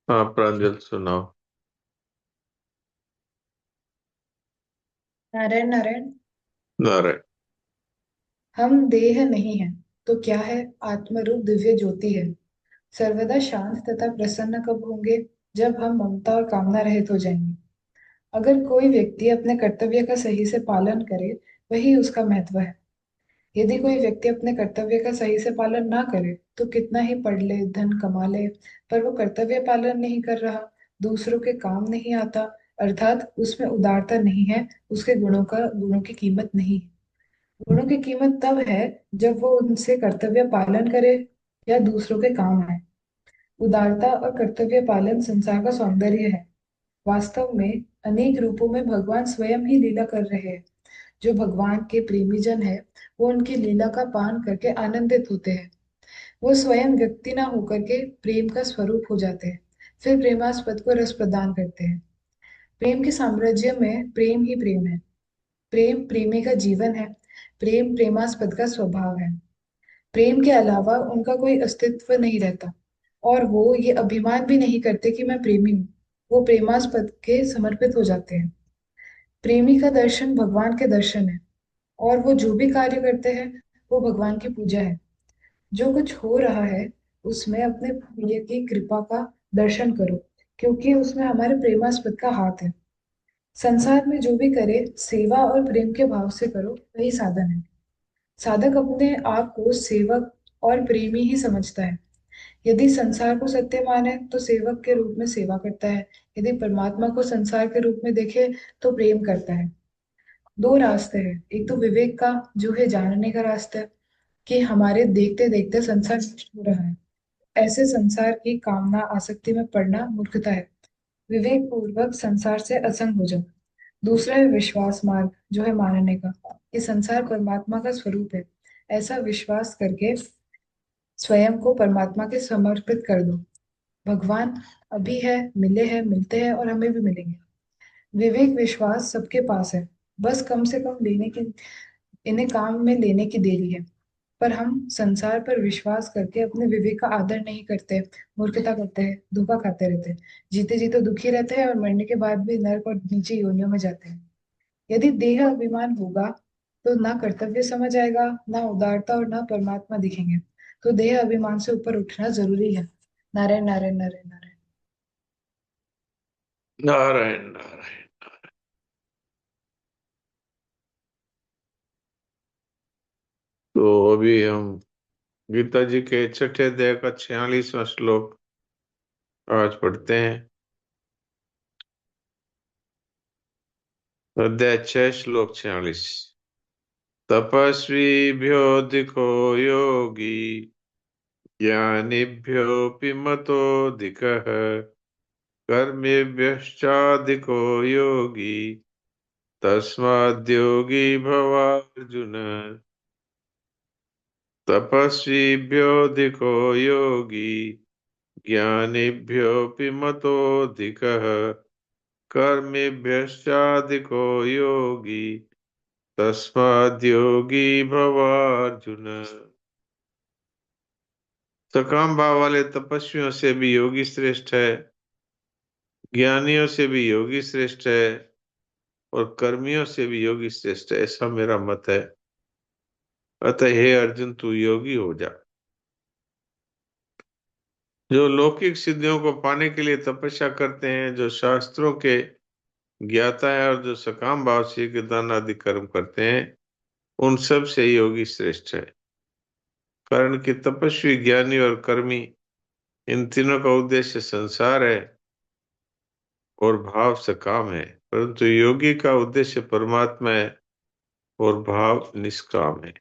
हाँ प्रांजल सुनाओ। नारायण नारायण। नारायण। हम देह नहीं है तो क्या है। आत्मरूप दिव्य ज्योति है। सर्वदा शांत तथा प्रसन्न कब होंगे, जब हम ममता और कामना रहित हो जाएंगे। अगर कोई व्यक्ति अपने कर्तव्य का सही से पालन करे, वही उसका महत्व है। यदि कोई व्यक्ति अपने कर्तव्य का सही से पालन ना करे तो कितना ही पढ़ ले, धन कमा ले, पर वो कर्तव्य पालन नहीं कर रहा, दूसरों के काम नहीं आता, अर्थात उसमें उदारता नहीं है, उसके गुणों की कीमत नहीं है। गुणों की कीमत तब है जब वो उनसे कर्तव्य पालन करे या दूसरों के काम आए। उदारता और कर्तव्य पालन संसार का सौंदर्य है। वास्तव में अनेक रूपों में भगवान स्वयं ही लीला कर रहे हैं। जो भगवान के प्रेमी जन है, वो उनकी लीला का पान करके आनंदित होते हैं। वो स्वयं व्यक्ति ना होकर के प्रेम का स्वरूप हो जाते हैं, फिर प्रेमास्पद को रस प्रदान करते हैं। प्रेम के साम्राज्य में प्रेम ही प्रेम है। प्रेम प्रेमी का जीवन है। प्रेम प्रेमास्पद का स्वभाव है। प्रेम के अलावा उनका कोई अस्तित्व नहीं रहता, और वो ये अभिमान भी नहीं करते कि मैं प्रेमी हूँ। वो प्रेमास्पद के समर्पित हो जाते हैं। प्रेमी का दर्शन भगवान के दर्शन है, और वो जो भी कार्य करते हैं वो भगवान की पूजा है। जो कुछ हो रहा है उसमें अपने प्रिय की कृपा का दर्शन करो, क्योंकि उसमें हमारे प्रेमास्पद का हाथ है। संसार में जो भी करे सेवा और प्रेम के भाव से करो, वही साधन है। साधक अपने आप को सेवक और प्रेमी ही समझता है। यदि संसार को सत्य माने तो सेवक के रूप में सेवा करता है। यदि परमात्मा को संसार के रूप में देखे तो प्रेम करता है। दो रास्ते हैं, एक तो विवेक का, जो है जानने का रास्ता, कि हमारे देखते देखते संसार नष्ट हो रहा है। ऐसे संसार की कामना आसक्ति में पड़ना मूर्खता है। विवेक पूर्वक संसार से असंग हो जाओ। दूसरा है विश्वास मार्ग, जो है मानने का, कि संसार परमात्मा का स्वरूप है। ऐसा विश्वास करके स्वयं को परमात्मा के समर्पित कर दो। भगवान अभी है, मिले हैं, मिलते हैं और हमें भी मिलेंगे। विवेक विश्वास सबके पास है, बस कम से कम लेने की, इन्हें काम में लेने की देरी है। पर हम संसार पर विश्वास करके अपने विवेक का आदर नहीं करते, मूर्खता करते हैं, धोखा खाते रहते हैं, जीते जीते दुखी रहते हैं और मरने के बाद भी नर्क और नीचे योनियों में जाते हैं। यदि देह अभिमान होगा तो ना कर्तव्य समझ आएगा, ना उदारता और ना परमात्मा दिखेंगे। तो देह अभिमान से ऊपर उठना जरूरी है। नारायण नारायण नारायण नारायण। नारायण नारायण। तो अभी हम गीता जी के छठे अध्याय का 46वां श्लोक आज पढ़ते हैं। अध्याय 6 श्लोक 46। तपस्वीभ्योऽधिको योगी ज्ञानिभ्योऽपि मतोऽधिकः कर्मिभ्यश्चाधिको योगी तस्माद्योगी भवार्जुन। तपस्वीभ्योऽधिको योगी ज्ञानिभ्योऽपि मतोऽधिकः कर्मिभ्यश्चाधिको योगी तस्माद्योगी भवार्जुन। सकाम भाव वाले तपस्वियों से भी योगी श्रेष्ठ है, ज्ञानियों से भी योगी श्रेष्ठ है और कर्मियों से भी योगी श्रेष्ठ है, ऐसा मेरा मत है। अतः हे अर्जुन, तू योगी हो जा। जो लौकिक सिद्धियों को पाने के लिए तपस्या करते हैं, जो शास्त्रों के ज्ञाता है और जो सकाम भाव से दान आदि कर्म करते हैं, उन सब से योगी श्रेष्ठ है। कारण कि तपस्वी, ज्ञानी और कर्मी, इन तीनों का उद्देश्य संसार है और भाव सकाम है, परंतु योगी का उद्देश्य परमात्मा है और भाव निष्काम है।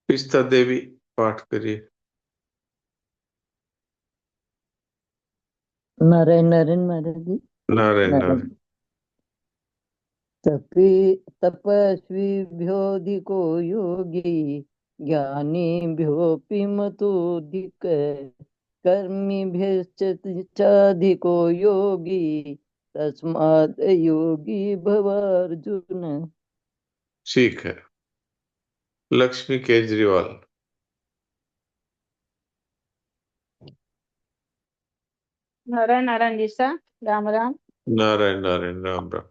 पिस्ता देवी पाठ करिए। नारायण नारायण महाराज जी। नारायण नारायण। नारायण। तपस्विभ्योऽधिको योगी ज्ञानिभ्योऽपि मतोऽधिक कर्मिभ्यश्चाधिको योगी तस्मात् योगी भवार्जुन। ठीक है। लक्ष्मी केजरीवाल। नारायण नारायण जी सा। राम राम। नारायण नारायण, राम राम।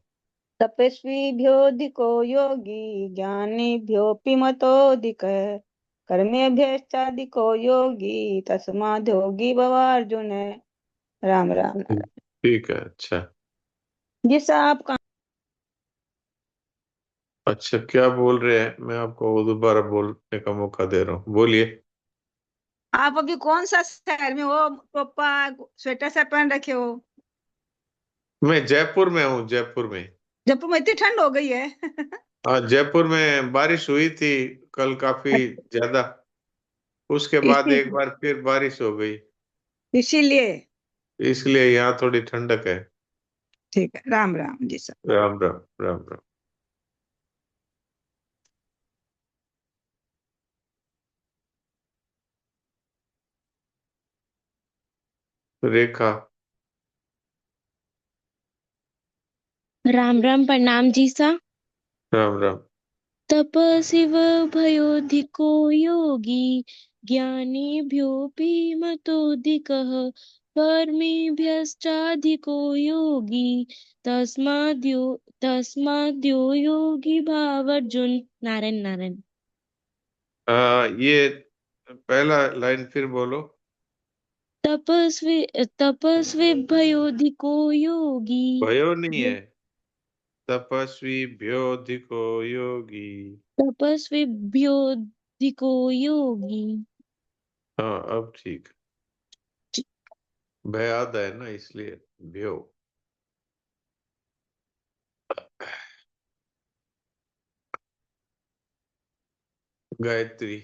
तपस्वीभ्योऽधिको योगी ज्ञानिभ्योऽपि मतोऽधिक कर्मेभ्यश्चाधिको योगी तस्माद् योगी भवार्जुन। राम राम नारायण ठीक है, अच्छा। जी साहब। अच्छा, क्या बोल रहे हैं? मैं आपको दोबारा बोलने का मौका दे रहा हूँ, बोलिए। आप अभी कौन सा शहर में हो? टोपा स्वेटर से पहन रखे हो। मैं जयपुर में हूँ, जयपुर में। जयपुर में इतनी ठंड हो गई है। हाँ, जयपुर में बारिश हुई थी कल काफी ज्यादा। उसके बाद इसी एक बार फिर बारिश हो गई, इसीलिए। इसलिए यहाँ थोड़ी ठंडक है। ठीक है, राम राम जी साहब। राम राम, राम राम। रेखा। राम राम, प्रणाम जी सा। राम राम। तपस्विव भयोधिको योगी ज्ञानिभ्योऽपि मतोऽधिकः कर्मिभ्यश्चाधिको योगी तस्माद्यो योगी भावार्जुन। नारायण नारायण। ये पहला लाइन फिर बोलो। तपस्वी भयोधिको योगी। भयो नहीं है, तपस्वी भ्योधिको योगी। तपस्विभ्योधिको योगी। हाँ, अब ठीक। भयाद है ना, इसलिए भ्यो। गायत्री।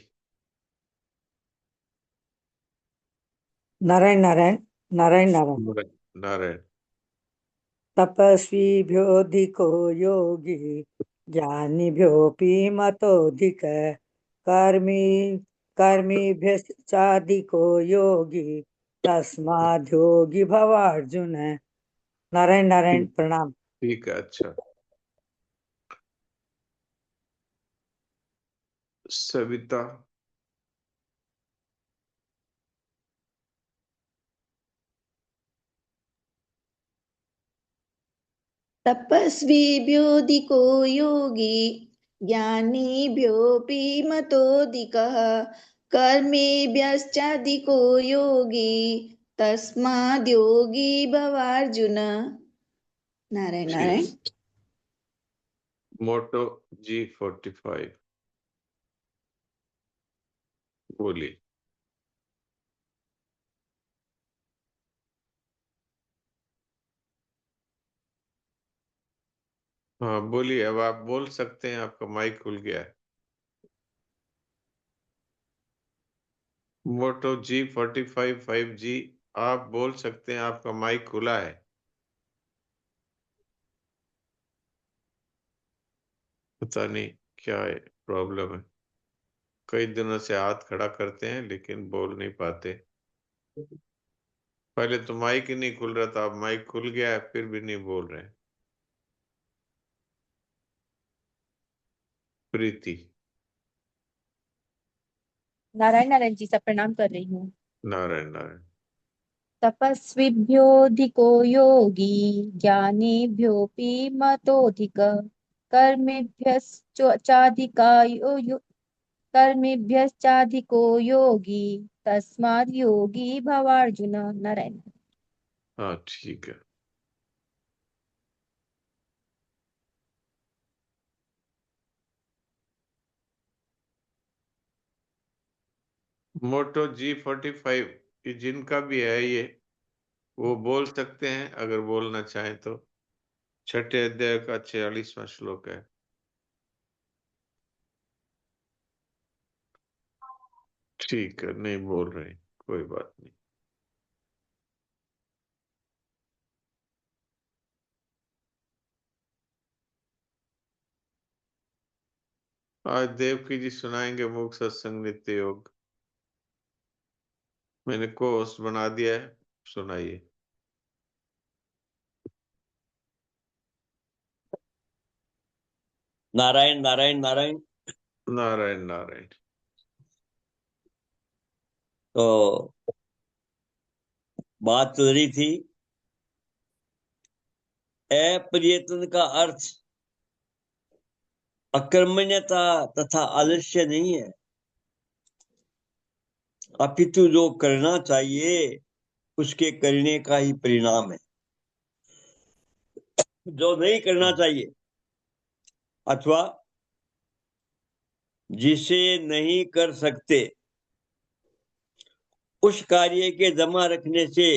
नारायण नारायण। नारायण नारायण। नारायण। तपस्वीभ्योऽधिको योगी ज्ञानिभ्योऽपि मतोऽधिक कर्मी कर्मिभ्यश्चाधिको योगी तस्माद्योगी भवार्जुन। नारायण नारायण, प्रणाम। ठीक है, अच्छा। सविता। तपस्विभ्योऽधिको योगी ज्ञानिभ्योऽपि मतोऽधिकः कर्मिभ्यश्चाधिको योगी तस्माद्योगी भवार्जुन। नारायण नारायण। मोटो G45, बोलिए। हाँ बोलिए, अब आप बोल सकते हैं, आपका माइक खुल गया है। मोटो G45 5G, आप बोल सकते हैं, आपका माइक खुला है। पता नहीं क्या है, प्रॉब्लम है। कई दिनों से हाथ खड़ा करते हैं लेकिन बोल नहीं पाते। पहले तो माइक ही नहीं खुल रहा था, अब माइक खुल गया है फिर भी नहीं बोल रहे हैं। प्रीति। नारायण नारायण जी सा, प्रणाम कर रही हूँ। नारायण नारायण। तपस्विभ्योऽधिको योगी ज्ञानिभ्योऽपि मतोऽधिक कर्मिभ्यश्चाधिको योगी तस्माद् योगी भवार्जुन। नारायण। हाँ ठीक है। मोटो G45, ये जिनका भी है ये, वो बोल सकते हैं अगर बोलना चाहें तो। छठे अध्याय का 46वां श्लोक है। ठीक है, नहीं बोल रहे, कोई बात नहीं। आज देवकी जी सुनाएंगे मुख सत्संग नित्य योग। मैंने को होस्ट बना दिया है, सुनाइए। नारायण नारायण नारायण। नारायण नारायण। तो बात चल रही थी अप्रयत्न का अर्थ अकर्मण्यता तथा आलस्य नहीं है, अपितु जो करना चाहिए उसके करने का ही परिणाम है। जो नहीं करना चाहिए अथवा जिसे नहीं कर सकते उस कार्य के जमा रखने से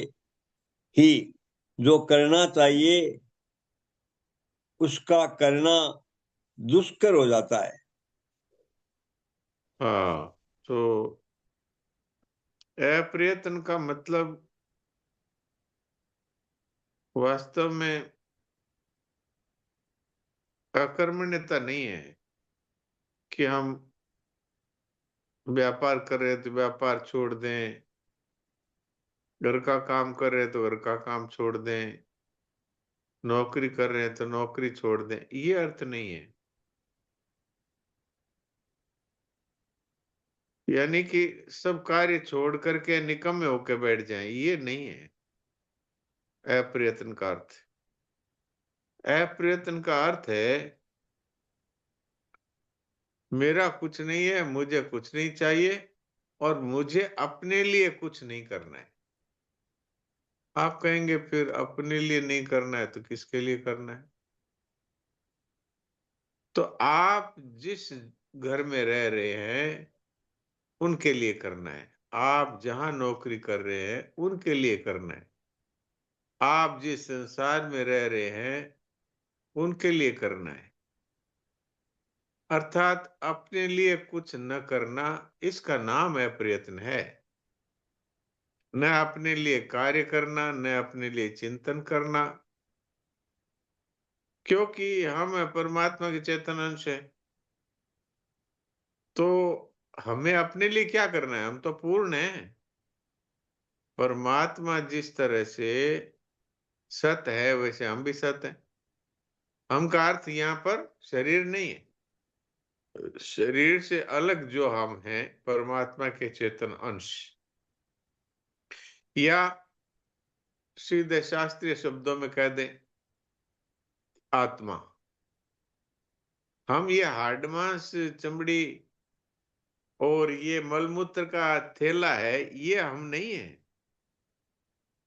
ही जो करना चाहिए उसका करना दुष्कर हो जाता है। हाँ, तो अप्रयत्न का मतलब वास्तव में अकर्मण्यता नहीं है कि हम व्यापार कर रहे तो व्यापार छोड़ दें, घर का काम कर रहे तो घर का काम छोड़ दें, नौकरी कर रहे हैं तो नौकरी छोड़ दें, ये अर्थ नहीं है। यानी कि सब कार्य छोड़ करके निकम्मे होके बैठ जाएं, ये नहीं है अप्रयत्न का अर्थ। अप्रयत्न का अर्थ है मेरा कुछ नहीं है, मुझे कुछ नहीं चाहिए और मुझे अपने लिए कुछ नहीं करना है। आप कहेंगे फिर अपने लिए नहीं करना है तो किसके लिए करना है? तो आप जिस घर में रह रहे हैं उनके लिए करना है, आप जहां नौकरी कर रहे हैं उनके लिए करना है, आप जिस संसार में रह रहे हैं उनके लिए करना है। अर्थात अपने लिए कुछ न करना, इसका नाम है प्रयत्न है। न अपने लिए कार्य करना, न अपने लिए चिंतन करना, क्योंकि हम परमात्मा के चेतन अंश है। तो हमें अपने लिए क्या करना है? हम तो पूर्ण हैं। परमात्मा जिस तरह से सत है वैसे हम भी सत हैं। हम का अर्थ यहाँ पर शरीर नहीं है, शरीर से अलग जो हम हैं परमात्मा के चेतन अंश, या सीधे शास्त्रीय शब्दों में कह दें आत्मा। हम ये हाड मांस चमड़ी और ये मलमूत्र का थैला है, ये हम नहीं है।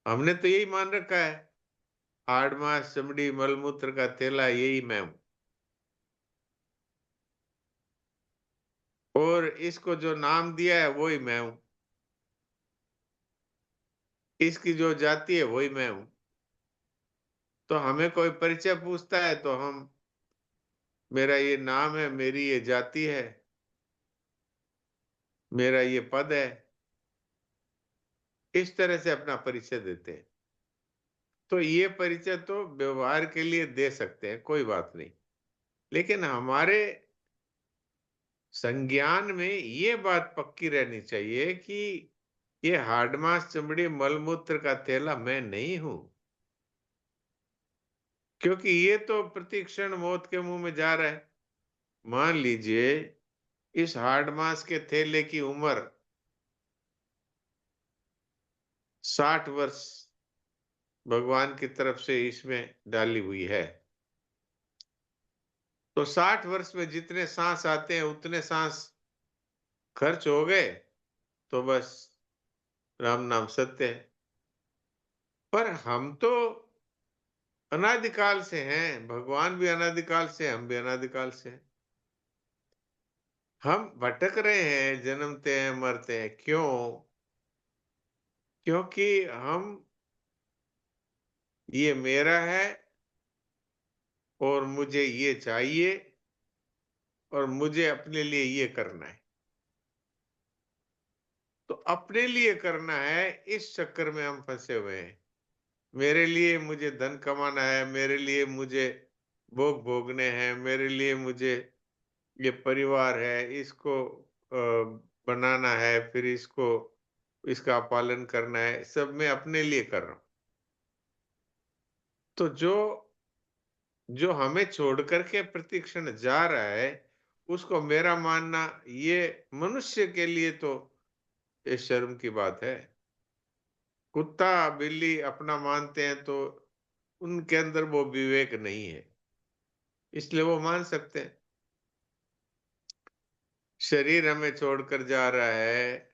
हमने तो यही मान रखा है, हाड मांस चमड़ी मलमूत्र का थैला यही मैं हूं। और इसको जो नाम दिया है वही मैं हूं, इसकी जो जाति है वही मैं हूं। तो हमें कोई परिचय पूछता है तो हम, मेरा ये नाम है, मेरी ये जाति है, मेरा ये पद है, इस तरह से अपना परिचय देते हैं। तो ये परिचय तो व्यवहार के लिए दे सकते हैं, कोई बात नहीं, लेकिन हमारे संज्ञान में ये बात पक्की रहनी चाहिए कि ये हाड मांस चमड़ी मलमूत्र का थैला मैं नहीं हूं। क्योंकि ये तो प्रतिक्षण मौत के मुंह में जा रहा है। मान लीजिए इस हाड मांस के थैले की उम्र 60 वर्ष भगवान की तरफ से इसमें डाली हुई है। तो 60 वर्ष में जितने सांस आते हैं उतने सांस खर्च हो गए तो बस राम नाम सत्य है। पर हम तो अनादिकाल से हैं, भगवान भी अनादिकाल से, हम भी अनादिकाल से हैं। हम भटक रहे हैं, जन्मते हैं मरते हैं, क्यों? क्योंकि हम ये मेरा है और मुझे ये चाहिए और मुझे अपने लिए ये करना है। तो अपने लिए करना है, इस चक्कर में हम फंसे हुए हैं। मेरे लिए मुझे धन कमाना है, मेरे लिए मुझे भोग भोगने हैं, मेरे लिए मुझे ये परिवार है, इसको बनाना है, फिर इसको इसका पालन करना है, सब मैं अपने लिए कर रहा हूं। तो जो जो हमें छोड़ करके प्रतिक्षण जा रहा है उसको मेरा मानना, ये मनुष्य के लिए तो ये शर्म की बात है। कुत्ता बिल्ली अपना मानते हैं तो उनके अंदर वो विवेक नहीं है, इसलिए वो मान सकते हैं। शरीर हमें छोड़कर जा रहा है,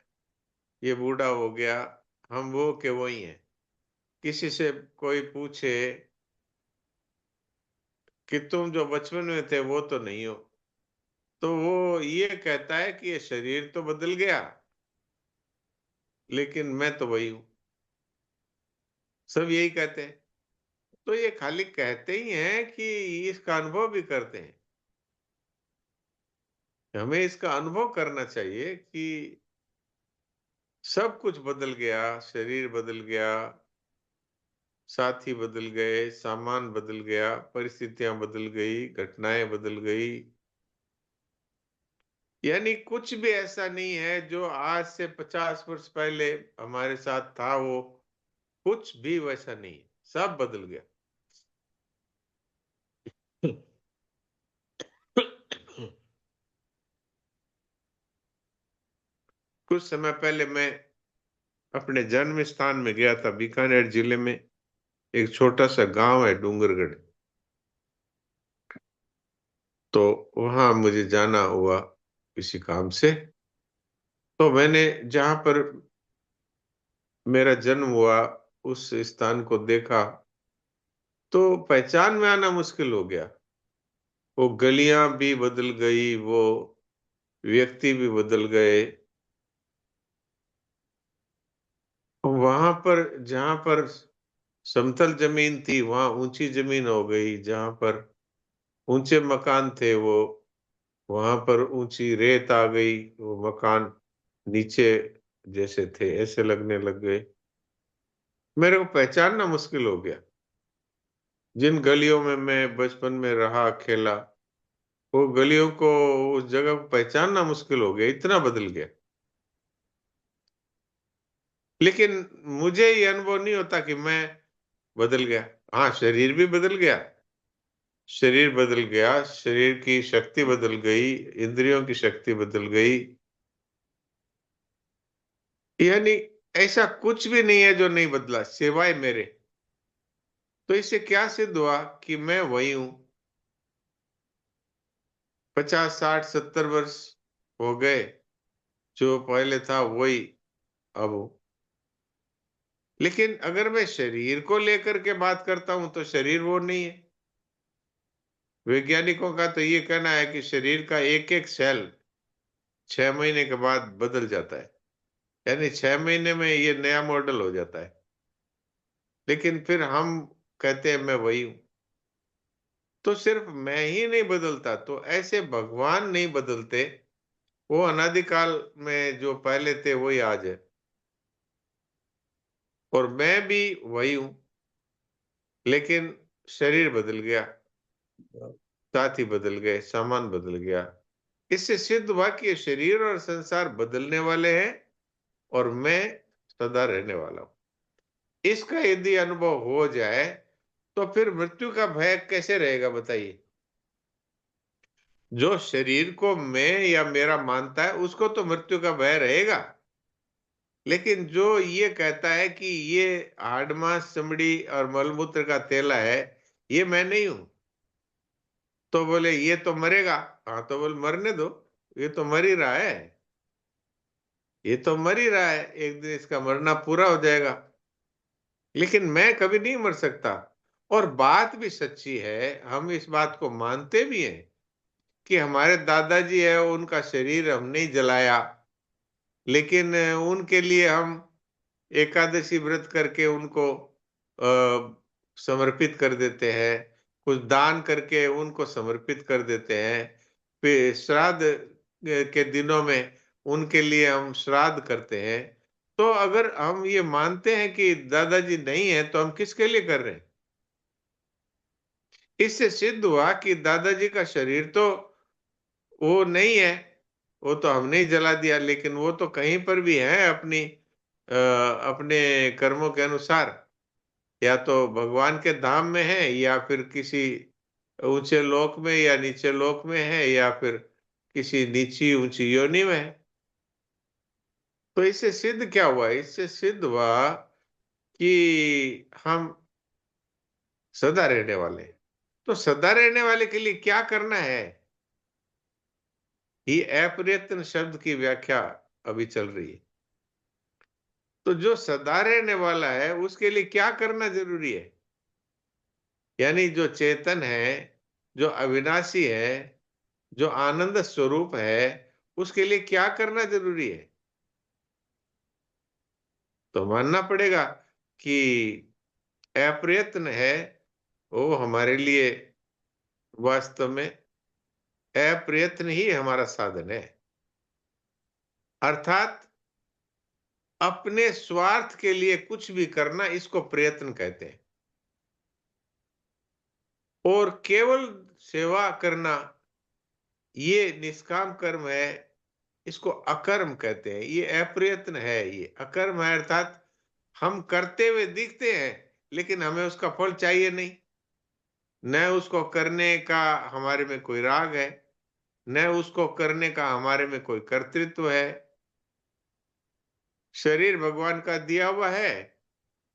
ये बूढ़ा हो गया, हम वो के वही हैं। किसी से कोई पूछे कि तुम जो बचपन में थे वो तो नहीं हो, तो वो ये कहता है कि ये शरीर तो बदल गया लेकिन मैं तो वही हूं। सब यही कहते हैं। तो ये खाली कहते ही हैं कि इसका अनुभव भी करते हैं। हमें इसका अनुभव करना चाहिए कि सब कुछ बदल गया, शरीर बदल गया, साथी बदल गए, सामान बदल गया, परिस्थितियां बदल गई, घटनाएं बदल गई। यानी कुछ भी ऐसा नहीं है जो आज से 50 वर्ष पहले हमारे साथ था, वो कुछ भी वैसा नहीं है, सब बदल गया। कुछ समय पहले मैं अपने जन्म स्थान में गया था, बीकानेर जिले में एक छोटा सा गांव है डूंगरगढ़। तो वहां मुझे जाना हुआ किसी काम से। तो मैंने जहां पर मेरा जन्म हुआ उस स्थान को देखा तो पहचान में आना मुश्किल हो गया। वो गलियां भी बदल गई, वो व्यक्ति भी बदल गए। वहां पर जहां पर समतल जमीन थी वहां ऊंची जमीन हो गई, जहां पर ऊंचे मकान थे वो वहां पर ऊंची रेत आ गई, वो मकान नीचे जैसे थे ऐसे लगने लग गए। मेरे को पहचानना मुश्किल हो गया। जिन गलियों में मैं बचपन में रहा खेला, वो गलियों को, उस जगह को पहचानना मुश्किल हो गया, इतना बदल गया। लेकिन मुझे ये अनुभव नहीं होता कि मैं बदल गया। हाँ, शरीर भी बदल गया, शरीर बदल गया, शरीर की शक्ति बदल गई, इंद्रियों की शक्ति बदल गई। यानी ऐसा कुछ भी नहीं है जो नहीं बदला सिवाय मेरे। तो इससे क्या सिद्ध हुआ कि मैं वही हूं। 50 60 70 वर्ष हो गए, जो पहले था वही अब हूं। लेकिन अगर मैं शरीर को लेकर के बात करता हूं तो शरीर वो नहीं है। वैज्ञानिकों का तो ये कहना है कि शरीर का एक एक सेल 6 महीने के बाद बदल जाता है, यानी 6 महीने में ये नया मॉडल हो जाता है। लेकिन फिर हम कहते हैं मैं वही हूं। तो सिर्फ मैं ही नहीं बदलता, तो ऐसे भगवान नहीं बदलते। वो अनादिकाल में जो पहले थे वही आज है, और मैं भी वही हूं। लेकिन शरीर बदल गया, साथी बदल गए, सामान बदल गया। इससे सिद्ध हुआ कि ये शरीर और संसार बदलने वाले हैं और मैं सदा रहने वाला हूं। इसका यदि अनुभव हो जाए तो फिर मृत्यु का भय कैसे रहेगा बताइए। जो शरीर को मैं या मेरा मानता है उसको तो मृत्यु का भय रहेगा। लेकिन जो ये कहता है कि ये हाड़ मांस चमड़ी और मलमूत्र का तेला है, ये मैं नहीं हूं, तो बोले ये तो मरेगा। हाँ, तो बोले मरने दो, ये तो मर ही रहा है, ये तो मर ही रहा है, एक दिन इसका मरना पूरा हो जाएगा। लेकिन मैं कभी नहीं मर सकता। और बात भी सच्ची है, हम इस बात को मानते भी हैं कि हमारे दादाजी है, उनका शरीर हमने ही जलाया, लेकिन उनके लिए हम एकादशी व्रत करके उनको समर्पित कर देते हैं, कुछ दान करके उनको समर्पित कर देते हैं। फिर श्राद्ध के दिनों में उनके लिए हम श्राद्ध करते हैं। तो अगर हम ये मानते हैं कि दादाजी नहीं है तो हम किसके लिए कर रहे हैं। इससे सिद्ध हुआ कि दादाजी का शरीर तो वो नहीं है, वो तो हमने ही जला दिया, लेकिन वो तो कहीं पर भी है अपने कर्मों के अनुसार, या तो भगवान के धाम में है, या फिर किसी ऊंचे लोक में या नीचे लोक में है, या फिर किसी नीची ऊंची योनि में है। तो इससे सिद्ध क्या हुआ, इससे सिद्ध हुआ कि हम सदा रहने वाले हैं। तो सदा रहने वाले के लिए क्या करना है, ये अप्रयत्न शब्द की व्याख्या अभी चल रही है। तो जो सदा रहने वाला है उसके लिए क्या करना जरूरी है, यानी जो चेतन है, जो अविनाशी है, जो आनंद स्वरूप है, उसके लिए क्या करना जरूरी है। तो मानना पड़ेगा कि अप्रयत्न है वो हमारे लिए वास्तव में अप्रयत्न ही हमारा साधन है। अर्थात अपने स्वार्थ के लिए कुछ भी करना, इसको प्रयत्न कहते हैं। और केवल सेवा करना ये निष्काम कर्म है, इसको अकर्म कहते हैं। ये अप्रयत्न है, ये अकर्म है। अर्थात हम करते हुए दिखते हैं लेकिन हमें उसका फल चाहिए नहीं, न उसको करने का हमारे में कोई राग है, न उसको करने का हमारे में कोई कर्तृत्व है। शरीर भगवान का दिया हुआ है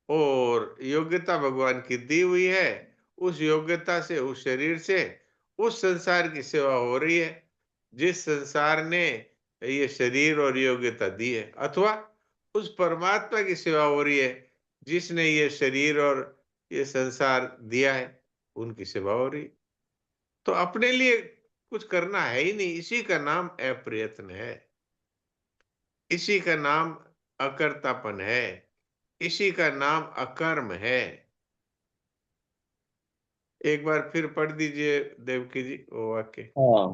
और योग्यता भगवान की दी हुई है। उस योग्यता से, उस शरीर से उस संसार की सेवा हो रही है जिस संसार ने ये शरीर और योग्यता दी है, अथवा उस परमात्मा की सेवा हो रही है जिसने ये शरीर और ये संसार दिया है, उनकी सेवा हो रही है। तो अपने लिए कुछ करना है ही नहीं, इसी का नाम अप्रयत्न है, इसी का नाम अकर्तापन है, इसी का नाम अकर्म है। एक बार फिर पढ़ दीजिए देवकी जी वो वाक्य। हाँ,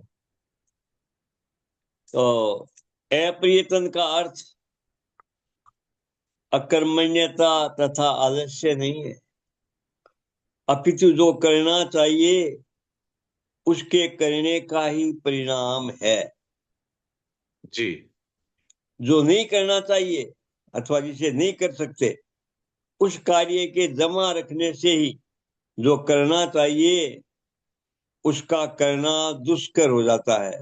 तो अप्रयत्न का अर्थ अकर्मण्यता तथा आलस्य नहीं है, अपितु जो करना चाहिए उसके करने का ही परिणाम है। जी, जो नहीं करना चाहिए अथवा जिसे नहीं कर सकते, उस कार्य के जमा रखने से ही जो करना चाहिए उसका करना दुष्कर हो जाता है।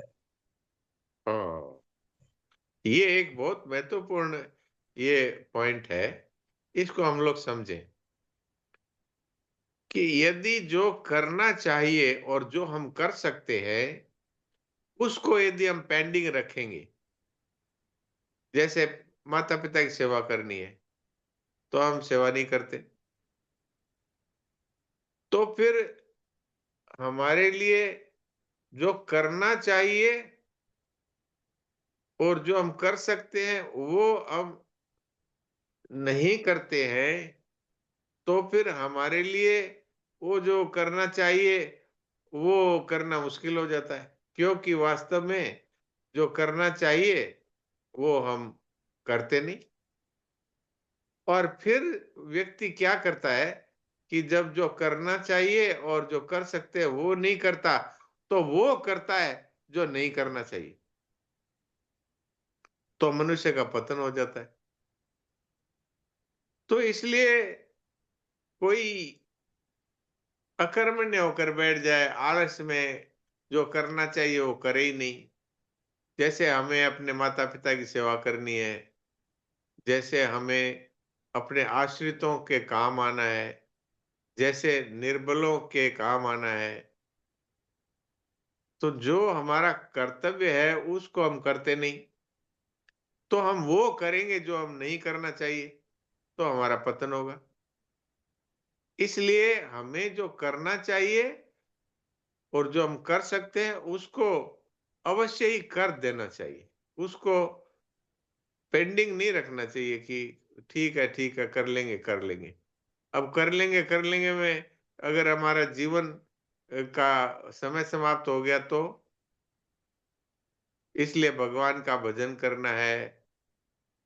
हाँ, ये एक बहुत महत्वपूर्ण ये पॉइंट है, इसको हम लोग समझें कि यदि जो करना चाहिए और जो हम कर सकते हैं उसको यदि हम पेंडिंग रखेंगे, जैसे माता पिता की सेवा करनी है तो हम सेवा नहीं करते, तो फिर हमारे लिए जो करना चाहिए और जो हम कर सकते हैं वो हम नहीं करते हैं, तो फिर हमारे लिए वो जो करना चाहिए वो करना मुश्किल हो जाता है, क्योंकि वास्तव में जो करना चाहिए वो हम करते नहीं। और फिर व्यक्ति क्या करता है कि जब जो करना चाहिए और जो कर सकते हैं वो नहीं करता, तो वो करता है जो नहीं करना चाहिए, तो मनुष्य का पतन हो जाता है। तो इसलिए कोई अकर्मण्य होकर बैठ जाए, आलस में जो करना चाहिए वो करे ही नहीं। जैसे हमें अपने माता पिता की सेवा करनी है, जैसे हमें अपने आश्रितों के काम आना है, जैसे निर्बलों के काम आना है, तो जो हमारा कर्तव्य है उसको हम करते नहीं, तो हम वो करेंगे जो हम नहीं करना चाहिए, तो हमारा पतन होगा। इसलिए हमें जो करना चाहिए और जो हम कर सकते हैं उसको अवश्य ही कर देना चाहिए, उसको पेंडिंग नहीं रखना चाहिए कि ठीक है कर लेंगे। अब कर लेंगे में अगर हमारा जीवन का समय समाप्त हो गया तो, इसलिए भगवान का भजन करना है,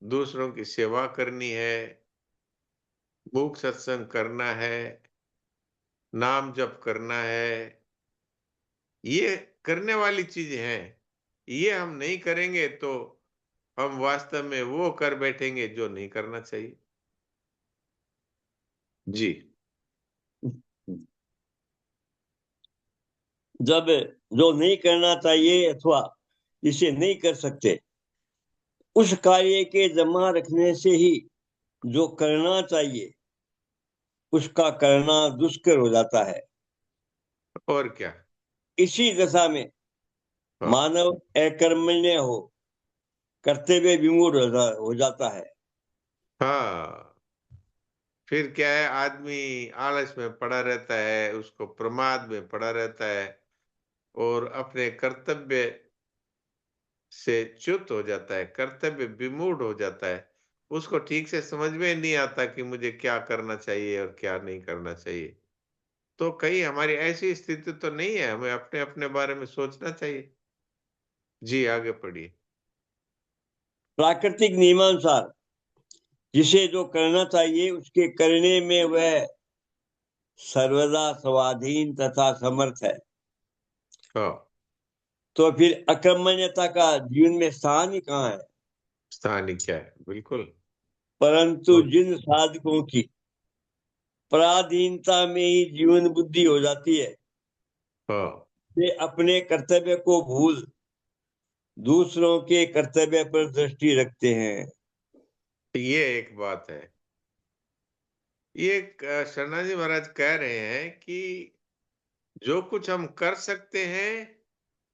दूसरों की सेवा करनी है, मूक सत्संग करना है, नाम जप करना है, ये करने वाली चीजें हैं। ये हम नहीं करेंगे तो हम वास्तव में वो कर बैठेंगे जो नहीं करना चाहिए। जी, जब जो नहीं करना चाहिए अथवा जिसे नहीं कर सकते, उस कार्य के जमा रखने से ही जो करना चाहिए उसका करना दुष्कर हो जाता है। और क्या। इसी दशा में हाँ मानव अकर्मण्य हो, कर्तव्य विमूढ़ हो जाता है। हाँ, फिर क्या है, आदमी आलस में पड़ा रहता है, उसको प्रमाद में पड़ा रहता है और अपने कर्तव्य से च्युत हो जाता है, कर्तव्य विमूढ़ हो जाता है। उसको ठीक से समझ में नहीं आता कि मुझे क्या करना चाहिए और क्या नहीं करना चाहिए। तो कहीं हमारी ऐसी स्थिति तो नहीं है, हमें अपने अपने बारे में सोचना चाहिए। जी आगे पढ़िए। प्राकृतिक नियमानुसार जिसे जो करना चाहिए उसके करने में वह सर्वदा स्वाधीन तथा समर्थ है। हाँ, तो फिर अकर्मण्यता का जीवन में स्थान ही कहाँ है? स्थान ही क्या है, बिल्कुल। परंतु और जिन साधकों की पराधीनता में ही जीवन बुद्धि हो जाती है, हाँ, वे अपने कर्तव्य को भूल दूसरों के कर्तव्य पर दृष्टि रखते हैं। ये एक बात है। ये शरणा जी महाराज कह रहे हैं कि जो कुछ हम कर सकते हैं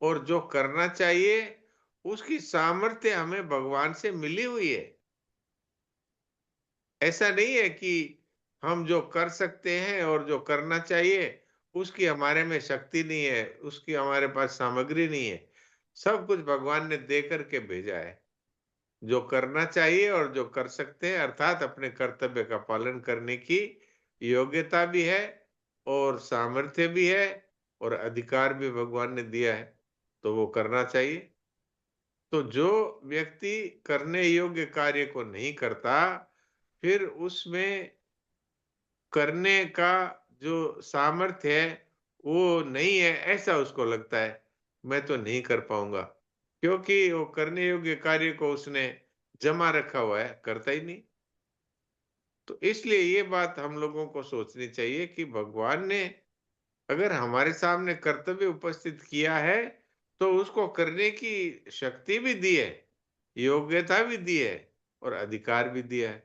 और जो करना चाहिए, उसकी सामर्थ्य हमें भगवान से मिली हुई है। ऐसा नहीं है कि हम जो कर सकते हैं और जो करना चाहिए उसकी हमारे में शक्ति नहीं है, उसकी हमारे पास सामग्री नहीं है। सब कुछ भगवान ने दे करके भेजा है। जो करना चाहिए और जो कर सकते हैं, अर्थात अपने कर्तव्य का पालन करने की योग्यता भी है और सामर्थ्य भी है और अधिकार भी भगवान ने दिया है, तो वो करना चाहिए। तो जो व्यक्ति करने योग्य कार्य को नहीं करता, फिर उसमें करने का जो सामर्थ्य है वो नहीं है, ऐसा उसको लगता है। मैं तो नहीं कर पाऊंगा, क्योंकि वो करने योग्य कार्य को उसने जमा रखा हुआ है, करता ही नहीं। तो इसलिए ये बात हम लोगों को सोचनी चाहिए कि भगवान ने अगर हमारे सामने कर्तव्य उपस्थित किया है तो उसको करने की शक्ति भी दी है, योग्यता भी दी है और अधिकार भी दिया है।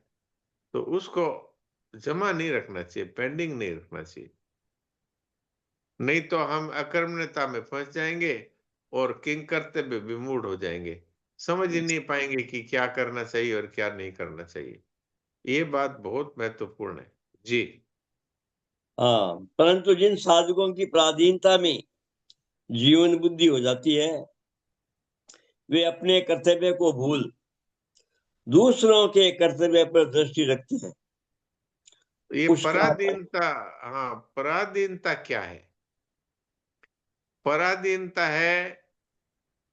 तो उसको जमा नहीं रखना चाहिए, पेंडिंग नहीं रखना चाहिए। नहीं तो हम अकर्मण्यता में फंस जाएंगे और किंग कर्तव्य विमूढ़ हो जाएंगे, समझ ही नहीं पाएंगे कि क्या करना चाहिए और क्या नहीं करना चाहिए। ये बात बहुत महत्वपूर्ण है। जी। हाँ, परंतु जिन साधकों की पराधीनता में जीवन बुद्धि हो जाती है, वे अपने कर्तव्य को भूल दूसरों के कर्तव्य पर दृष्टि रखते हैं। ये उसका पराधीनता, हाँ, पराधीनता क्या है? पराधीनता है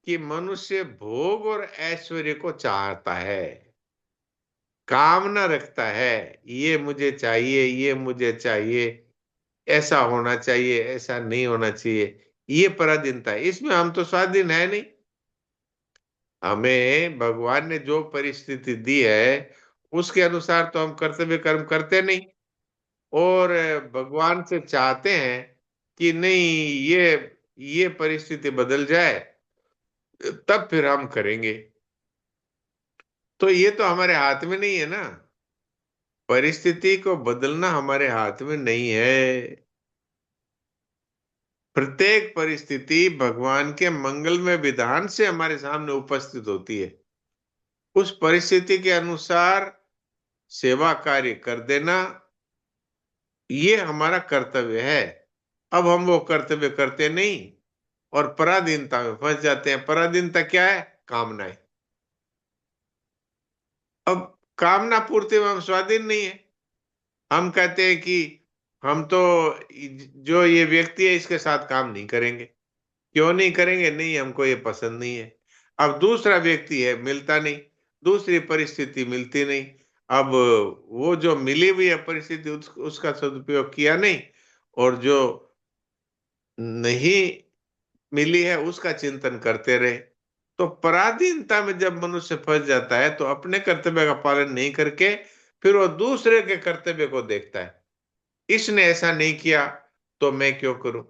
कि मनुष्य भोग और ऐश्वर्य को चाहता है, कामना रखता है, ये मुझे चाहिए, ये मुझे चाहिए, ऐसा होना चाहिए, ऐसा नहीं होना चाहिए। ये पराधीनता है। इसमें हम तो स्वाधीन है नहीं। हमें भगवान ने जो परिस्थिति दी है उसके अनुसार तो हम कर्तव्य कर्म करते नहीं, और भगवान से चाहते हैं कि नहीं, ये परिस्थिति बदल जाए तब फिर हम करेंगे। तो ये तो हमारे हाथ में नहीं है ना, परिस्थिति को बदलना हमारे हाथ में नहीं है। प्रत्येक परिस्थिति भगवान के मंगलमय विधान से हमारे सामने उपस्थित होती है। उस परिस्थिति के अनुसार सेवा कार्य कर देना, ये हमारा कर्तव्य है। अब हम वो कर्तव्य करते नहीं और पराधीनता में फंस जाते हैं। पराधीनता क्या है? कामनाएं। अब कामना पूर्ति में हम स्वाधीन नहीं है। हम कहते हैं कि हम तो जो ये व्यक्ति है इसके साथ काम नहीं करेंगे। क्यों नहीं करेंगे? नहीं, हमको ये पसंद नहीं है। अब दूसरा व्यक्ति है, मिलता नहीं, दूसरी परिस्थिति मिलती नहीं। अब वो जो मिली हुई है परिस्थिति उसका सदुपयोग किया नहीं, और जो नहीं मिली है उसका चिंतन करते रहे। तो पराधीनता में जब मनुष्य फंस जाता है तो अपने कर्तव्य का पालन नहीं करके फिर वो दूसरे के कर्तव्य को देखता है। इसने ऐसा नहीं किया तो मैं क्यों करूं,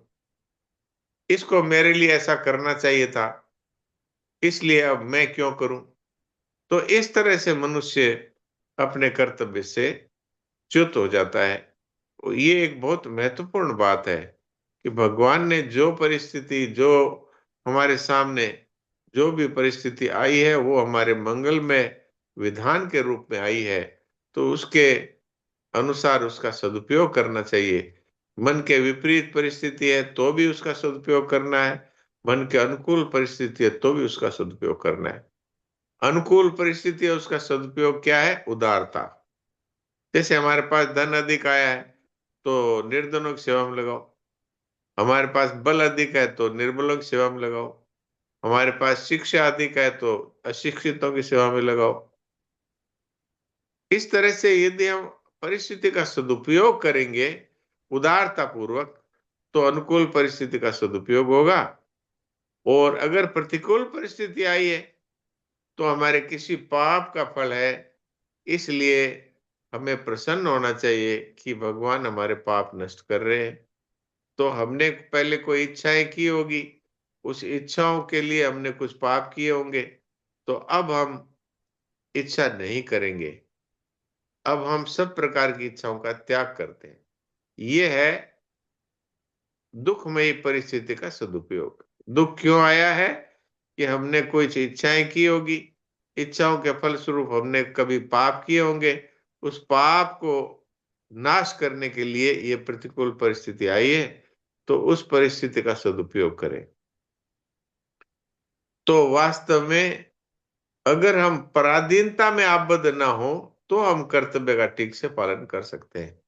इसको मेरे लिए ऐसा करना चाहिए था, इसलिए अब मैं क्यों करूं। तो इस तरह से मनुष्य अपने कर्तव्य से च्युत हो जाता है। ये एक बहुत महत्वपूर्ण बात है कि भगवान ने जो परिस्थिति, जो हमारे सामने जो भी परिस्थिति आई है, वो हमारे मंगल में विधान के रूप में आई है, तो उसके अनुसार उसका सदुपयोग करना चाहिए। मन के विपरीत परिस्थिति है तो भी उसका सदुपयोग करना है, मन के अनुकूल परिस्थिति है तो भी उसका सदुपयोग करना है। अनुकूल परिस्थिति है, उसका सदुपयोग क्या है? उदारता। जैसे हमारे पास धन अधिक आया है तो निर्धनों की सेवा में लगाओ, हमारे पास बल अधिक है तो निर्बलों की सेवा में लगाओ, हमारे पास शिक्षा अधिक है तो अशिक्षितों की सेवा में लगाओ। इस तरह से यदि हम परिस्थिति का सदुपयोग करेंगे उदारता पूर्वक, तो अनुकूल परिस्थिति का सदुपयोग होगा। और अगर प्रतिकूल परिस्थिति आई है तो हमारे किसी पाप का फल है, इसलिए हमें प्रसन्न होना चाहिए कि भगवान हमारे पाप नष्ट कर रहे हैं। तो हमने पहले कोई इच्छाएं की होगी, उस इच्छाओं के लिए हमने कुछ पाप किए होंगे, तो अब हम इच्छा नहीं करेंगे, अब हम सब प्रकार की इच्छाओं का त्याग करते हैं। ये है दुखमयी परिस्थिति का सदुपयोग। दुख क्यों आया है? कि हमने कुछ इच्छाएं की होगी, इच्छाओं के फलस्वरूप हमने कभी पाप किए होंगे, उस पाप को नाश करने के लिए ये प्रतिकूल परिस्थिति आई है, तो उस परिस्थिति का सदुपयोग करें। तो वास्तव में अगर हम पराधीनता में आबद्ध ना हो तो हम कर्तव्य का ठीक से पालन कर सकते हैं।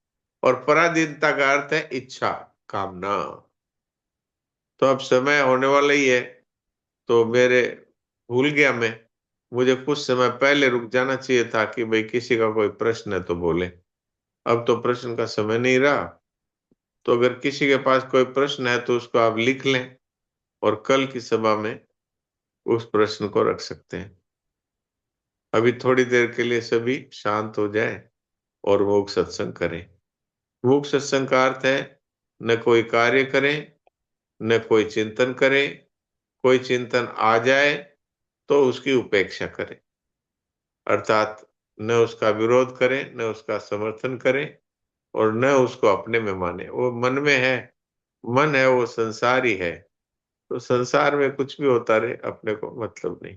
और पराधीनता का अर्थ है इच्छा, कामना। तो अब समय होने वाला ही है, तो मेरे भूल गया मैं, मुझे कुछ समय पहले रुक जाना चाहिए था कि भाई किसी का कोई प्रश्न है तो बोले। अब तो प्रश्न का समय नहीं रहा, तो अगर किसी के पास कोई प्रश्न है तो उसको आप लिख लें और कल की सभा में उस प्रश्न को रख सकते हैं। अभी थोड़ी देर के लिए सभी शांत हो जाए और मूक सत्संग करें। मूक सत्संग का अर्थ है न कोई कार्य करें, न कोई चिंतन करें, कोई चिंतन आ जाए तो उसकी उपेक्षा करें, अर्थात न उसका विरोध करें, न उसका समर्थन करें और न उसको अपने में माने। वो मन में है, मन है वो संसार ही है, तो संसार में कुछ भी होता रहे, अपने को मतलब नहीं।